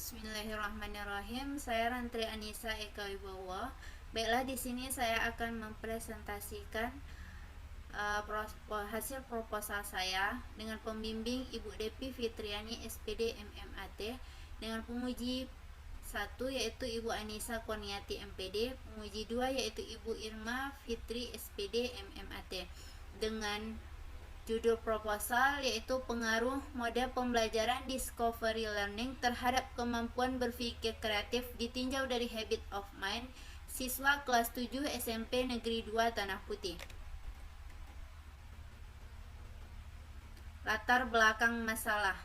Bismillahirrahmanirrahim. Saya Rantri Anissa Eka Wibowo. Baiklah, di sini saya akan mempresentasikan hasil proposal saya dengan pembimbing Ibu Depi Fitriani SPD MMAT, dengan penguji 1 yaitu Ibu Anissa Kurniati MPD, penguji 2 yaitu Ibu Irma Fitri SPD MMAT, dengan judul proposal yaitu pengaruh model pembelajaran discovery learning terhadap kemampuan berpikir kreatif ditinjau dari habit of mind siswa kelas 7 SMP Negeri 2 Tanah Putih. Latar belakang masalah.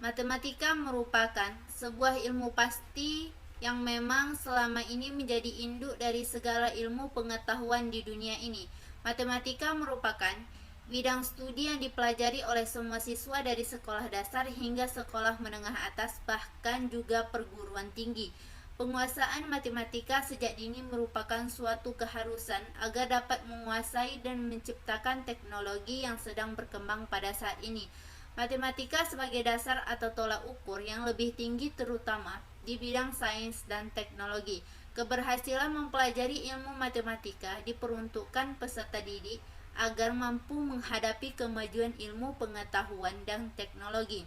Matematika merupakan sebuah ilmu pasti yang memang selama ini menjadi induk dari segala ilmu pengetahuan di dunia ini. Matematika merupakan bidang studi yang dipelajari oleh semua siswa dari sekolah dasar hingga sekolah menengah atas, bahkan juga perguruan tinggi. Penguasaan matematika sejak dini merupakan suatu keharusan agar dapat menguasai dan menciptakan teknologi yang sedang berkembang pada saat ini. Matematika sebagai dasar atau tolak ukur yang lebih tinggi terutama di bidang sains dan teknologi. Keberhasilan mempelajari ilmu matematika diperuntukkan peserta didik agar mampu menghadapi kemajuan ilmu pengetahuan dan teknologi.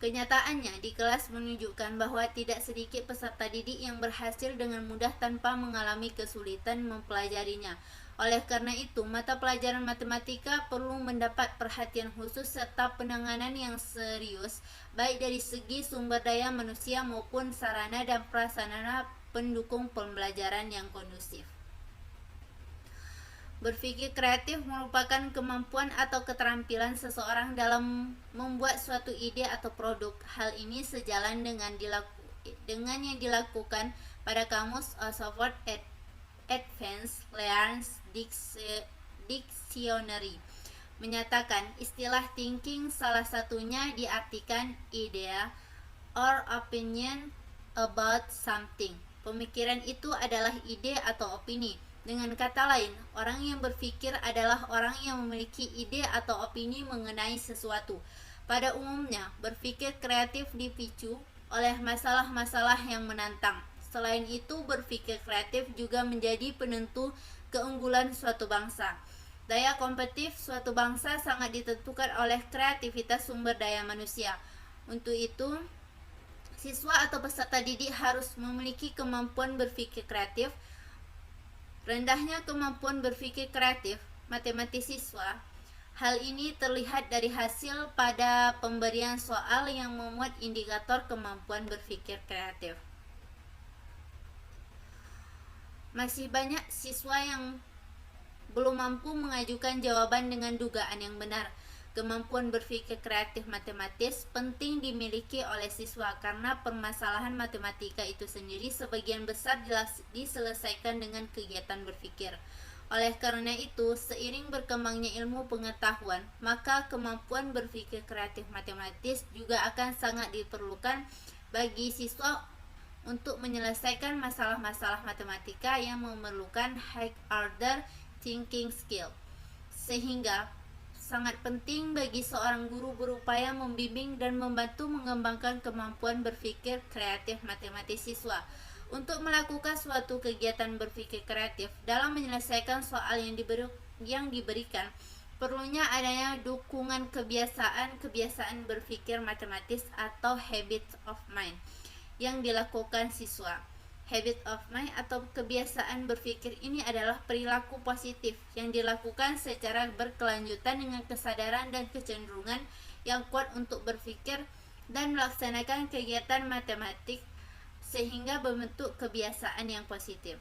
Kenyataannya di kelas menunjukkan bahwa tidak sedikit peserta didik yang berhasil dengan mudah tanpa mengalami kesulitan mempelajarinya. Oleh karena itu, mata pelajaran matematika perlu mendapat perhatian khusus serta penanganan yang serius, baik dari segi sumber daya manusia maupun sarana dan prasarana pendukung pembelajaran yang kondusif. Berpikir kreatif merupakan kemampuan atau keterampilan seseorang dalam membuat suatu ide atau produk. Hal ini sejalan dengan yang dilakukan pada kamus Oxford Advanced Learns Dictionary menyatakan istilah thinking salah satunya diartikan idea or opinion about something. Pemikiran itu adalah ide atau opini. Dengan kata lain, orang yang berpikir adalah orang yang memiliki ide atau opini mengenai sesuatu. Pada umumnya, berpikir kreatif dipicu oleh masalah-masalah yang menantang. Selain itu, berpikir kreatif juga menjadi penentu keunggulan suatu bangsa. Daya kompetitif suatu bangsa sangat ditentukan oleh kreativitas sumber daya manusia. Untuk itu, siswa atau peserta didik harus memiliki kemampuan berpikir kreatif. Rendahnya kemampuan berpikir kreatif matematis siswa. Hal ini terlihat dari hasil pada pemberian soal yang memuat indikator kemampuan berpikir kreatif. Masih banyak siswa yang belum mampu mengajukan jawaban dengan dugaan yang benar. Kemampuan berpikir kreatif matematis penting dimiliki oleh siswa karena permasalahan matematika itu sendiri sebagian besar diselesaikan dengan kegiatan berpikir. Oleh karena itu, seiring berkembangnya ilmu pengetahuan, maka kemampuan berpikir kreatif matematis juga akan sangat diperlukan bagi siswa untuk menyelesaikan masalah-masalah matematika yang memerlukan high order thinking skill. Sehingga sangat penting bagi seorang guru berupaya membimbing dan membantu mengembangkan kemampuan berpikir kreatif matematis siswa. Untuk melakukan suatu kegiatan berpikir kreatif dalam menyelesaikan soal yang diberikan, perlunya adanya dukungan kebiasaan berpikir matematis atau habit of mind yang dilakukan siswa. Habit of mind atau kebiasaan berpikir ini adalah perilaku positif yang dilakukan secara berkelanjutan dengan kesadaran dan kecenderungan yang kuat untuk berpikir dan melaksanakan kegiatan matematik sehingga membentuk kebiasaan yang positif.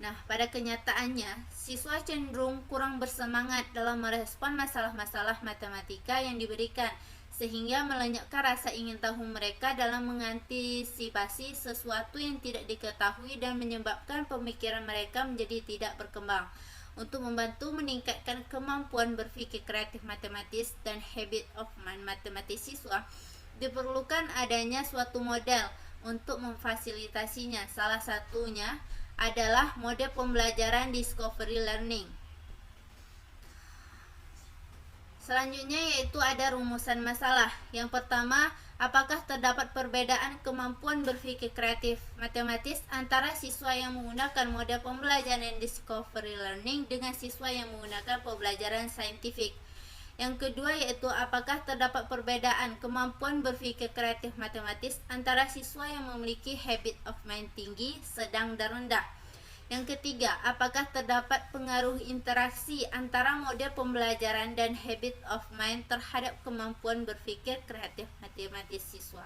Nah, pada kenyataannya, siswa cenderung kurang bersemangat dalam merespon masalah-masalah matematika yang diberikan, sehingga melenyapkan rasa ingin tahu mereka dalam mengantisipasi sesuatu yang tidak diketahui dan menyebabkan pemikiran mereka menjadi tidak berkembang. Untuk membantu meningkatkan kemampuan berpikir kreatif matematis dan habit of mind matematis siswa, diperlukan adanya suatu model untuk memfasilitasinya. Salah satunya adalah model pembelajaran discovery learning. Selanjutnya yaitu ada rumusan masalah. Yang pertama, Apakah terdapat perbedaan kemampuan berpikir kreatif matematis antara siswa yang menggunakan model pembelajaran discovery learning dengan siswa yang menggunakan pembelajaran saintifik? Yang kedua yaitu apakah terdapat perbedaan kemampuan berpikir kreatif matematis antara siswa yang memiliki habit of mind tinggi, sedang, dan rendah? Yang ketiga, apakah terdapat pengaruh interaksi antara model pembelajaran dan habit of mind terhadap kemampuan berpikir kreatif matematis siswa?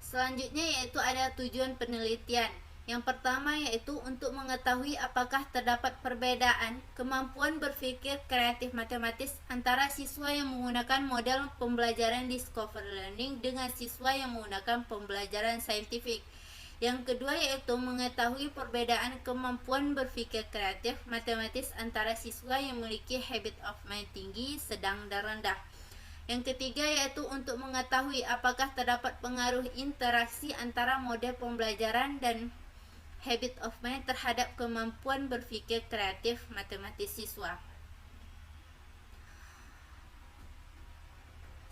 Selanjutnya yaitu ada tujuan penelitian. Yang pertama yaitu untuk mengetahui apakah terdapat perbedaan kemampuan berpikir kreatif matematis antara siswa yang menggunakan model pembelajaran discovery learning dengan siswa yang menggunakan pembelajaran saintifik. Yang kedua yaitu mengetahui perbedaan kemampuan berpikir kreatif matematis antara siswa yang memiliki habit of mind tinggi, sedang, dan rendah. Yang ketiga yaitu untuk mengetahui apakah terdapat pengaruh interaksi antara model pembelajaran dan habit of mind terhadap kemampuan berpikir kreatif matematis siswa.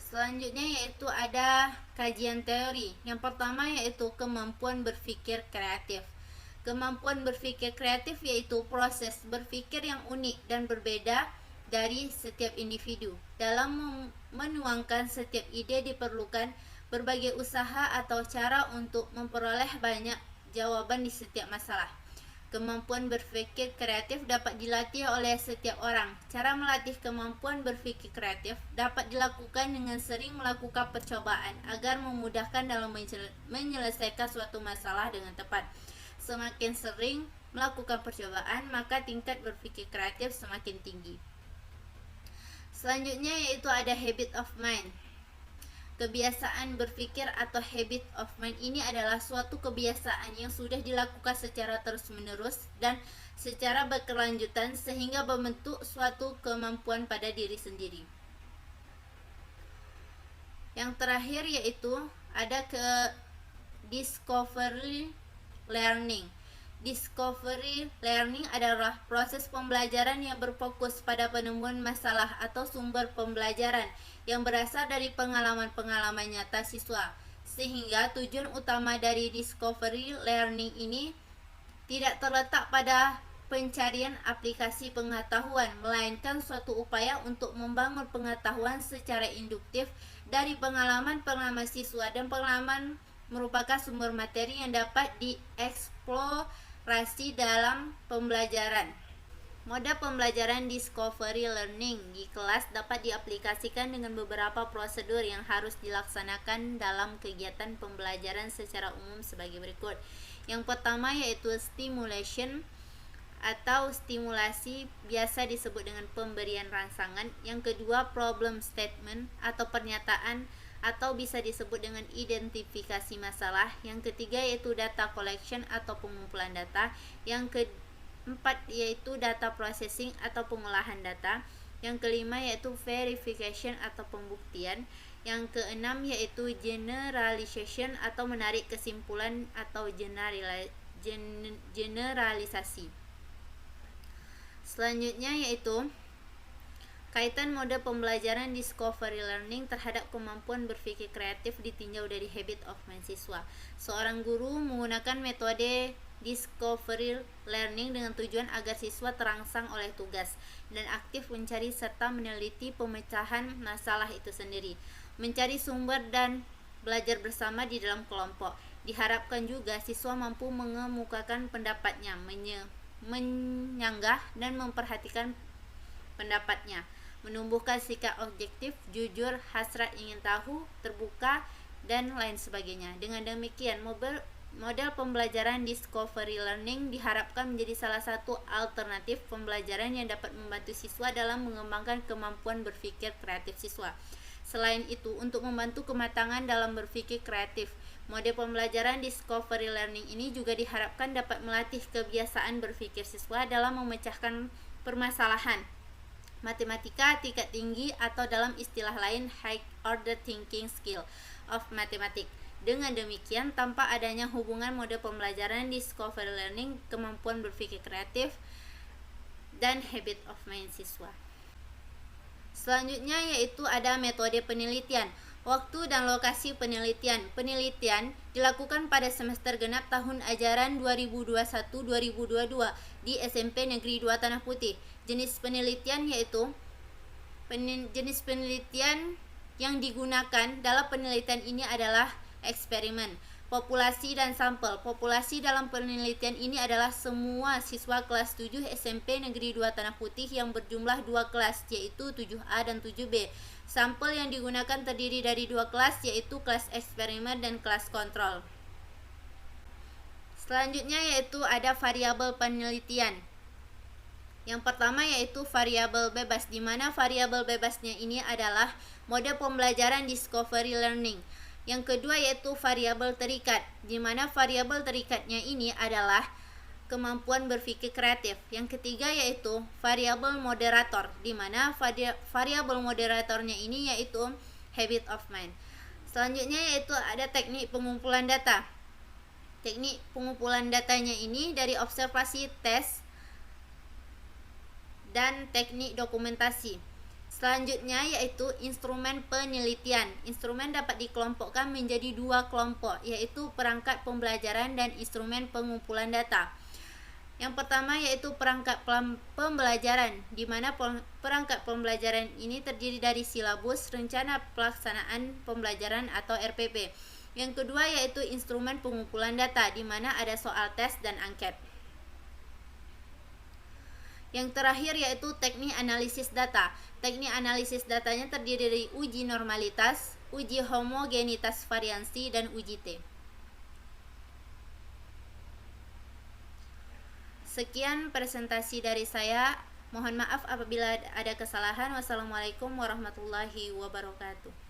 Selanjutnya yaitu ada kajian teori. Yang pertama yaitu kemampuan berpikir kreatif. Kemampuan berpikir kreatif yaitu proses berpikir yang unik dan berbeda dari setiap individu. Dalam menuangkan setiap ide diperlukan berbagai usaha atau cara untuk memperoleh banyak jawaban di setiap masalah. Kemampuan berpikir kreatif dapat dilatih oleh setiap orang. Cara melatih kemampuan berpikir kreatif dapat dilakukan dengan sering melakukan percobaan agar memudahkan dalam menyelesaikan suatu masalah dengan tepat. Semakin sering melakukan percobaan, maka tingkat berpikir kreatif semakin tinggi. Selanjutnya yaitu ada habit of mind. Kebiasaan berpikir atau habit of mind ini adalah suatu kebiasaan yang sudah dilakukan secara terus-menerus dan secara berkelanjutan sehingga membentuk suatu kemampuan pada diri sendiri. Yang terakhir yaitu ada discovery learning. Discovery learning adalah proses pembelajaran yang berfokus pada penemuan masalah atau sumber pembelajaran yang berasal dari pengalaman-pengalaman nyata siswa. Sehingga tujuan utama dari discovery learning ini tidak terletak pada pencarian aplikasi pengetahuan, melainkan suatu upaya untuk membangun pengetahuan secara induktif dari pengalaman-pengalaman siswa, dan pengalaman merupakan sumber materi yang dapat dieksplorasi dalam pembelajaran. Model pembelajaran discovery learning di kelas dapat diaplikasikan dengan beberapa prosedur yang harus dilaksanakan dalam kegiatan pembelajaran secara umum sebagai berikut. Yang pertama yaitu stimulation atau stimulasi, biasa disebut dengan pemberian rangsangan. Yang kedua problem statement atau pernyataan atau bisa disebut dengan identifikasi masalah. Yang ketiga yaitu data collection atau pengumpulan data. Yang keempat yaitu data processing atau pengolahan data. Yang kelima yaitu verification atau pembuktian. Yang keenam yaitu generalization atau menarik kesimpulan atau generalisasi. Selanjutnya yaitu kaitan model pembelajaran discovery learning terhadap kemampuan berpikir kreatif ditinjau dari habit of mind siswa. Seorang guru menggunakan metode discovery learning dengan tujuan agar siswa terangsang oleh tugas dan aktif mencari serta meneliti pemecahan masalah itu sendiri, mencari sumber dan belajar bersama di dalam kelompok. Diharapkan juga siswa mampu mengemukakan pendapatnya, menyanggah dan memperhatikan pendapatnya, menumbuhkan sikap objektif, jujur, hasrat ingin tahu, terbuka, dan lain sebagainya. Dengan demikian, model pembelajaran discovery learning diharapkan menjadi salah satu alternatif pembelajaran yang dapat membantu siswa dalam mengembangkan kemampuan berpikir kreatif siswa. Selain itu, untuk membantu kematangan dalam berpikir kreatif, model pembelajaran discovery learning ini juga diharapkan dapat melatih kebiasaan berpikir siswa dalam memecahkan permasalahan matematika tingkat tinggi atau dalam istilah lain high order thinking skill of mathematics. Dengan demikian, tanpa adanya hubungan model pembelajaran discovery learning, kemampuan berpikir kreatif, dan habit of mind siswa. Selanjutnya yaitu ada metode penelitian. Waktu dan lokasi penelitian. Penelitian dilakukan pada semester genap tahun ajaran 2021-2022 di SMP Negeri 2 Tanah Putih. Jenis penelitian yaitu jenis penelitian yang digunakan dalam penelitian ini adalah eksperimen. Populasi dan sampel. Populasi dalam penelitian ini adalah semua siswa kelas 7 SMP Negeri 2 Tanah Putih yang berjumlah 2 kelas, yaitu 7A dan 7B. Sampel yang digunakan terdiri dari 2 kelas, yaitu kelas eksperimen dan kelas kontrol. Selanjutnya yaitu ada variabel penelitian. Yang pertama yaitu variabel bebas, di mana variabel bebasnya ini adalah mode pembelajaran discovery learning. Yang kedua yaitu variabel terikat, di mana variabel terikatnya ini adalah kemampuan berpikir kreatif. Yang ketiga yaitu variabel moderator, di mana variabel moderatornya ini yaitu habit of mind. Selanjutnya yaitu ada teknik pengumpulan data. Teknik pengumpulan datanya ini dari observasi, tes, dan teknik dokumentasi. Selanjutnya yaitu instrumen penelitian. Instrumen dapat dikelompokkan menjadi 2 kelompok, yaitu perangkat pembelajaran dan instrumen pengumpulan data. Yang pertama yaitu perangkat pembelajaran, di mana perangkat pembelajaran ini terdiri dari silabus, rencana pelaksanaan pembelajaran atau RPP. Yang kedua yaitu instrumen pengumpulan data, di mana ada soal tes dan angket. Yang terakhir yaitu teknik analisis data. Teknik analisis datanya terdiri dari uji normalitas, uji homogenitas variansi, dan uji T. Sekian presentasi dari saya. Mohon maaf apabila ada kesalahan. Wassalamualaikum warahmatullahi wabarakatuh.